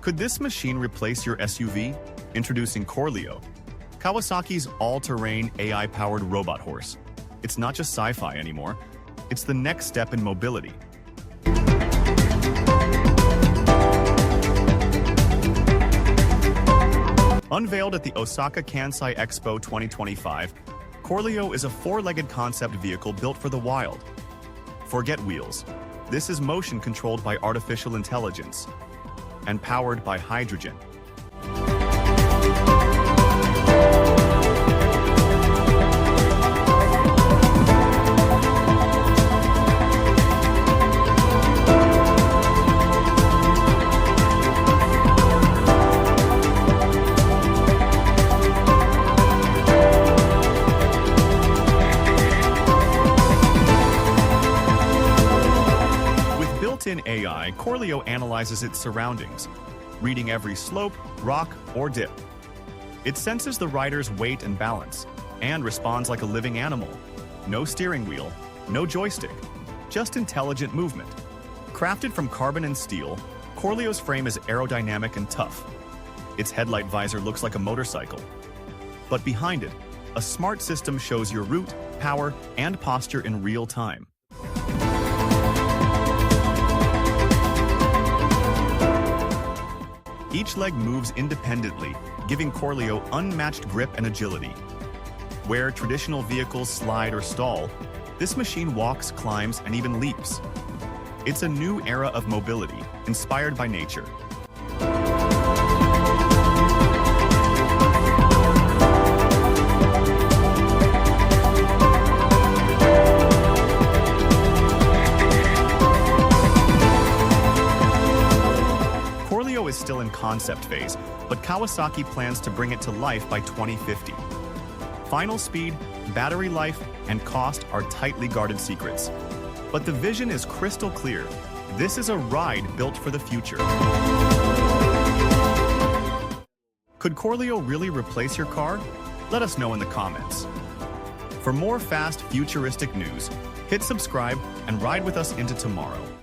Could this machine replace your SUV? Introducing Corleo, Kawasaki's all-terrain AI-powered robot horse. It's not just sci-fi anymore. It's the next step in mobility. Unveiled at the Osaka-Kansai Expo 2025, Corleo is a four-legged concept vehicle built for the wild. Forget wheels. This is motion controlled by artificial intelligence and powered by hydrogen. In AI, Corleo analyzes its surroundings, reading every slope, rock, or dip. It senses the rider's weight and balance, and responds like a living animal. No steering wheel, no joystick, just intelligent movement. Crafted from carbon and steel, Corleo's frame is aerodynamic and tough. Its headlight visor looks like a motorcycle. But behind it, a smart system shows your route, power, and posture in real time. Each leg moves independently, giving Corleo unmatched grip and agility. Where traditional vehicles slide or stall, this machine walks, climbs, and even leaps. It's a new era of mobility, inspired by nature. Corleo is still in concept phase, but Kawasaki plans to bring it to life by 2050. Final speed, battery life, and cost are tightly guarded secrets. But the vision is crystal clear. This is a ride built for the future. Could Corleo really replace your car? Let us know in the comments. For more fast, futuristic news, hit subscribe and ride with us into tomorrow.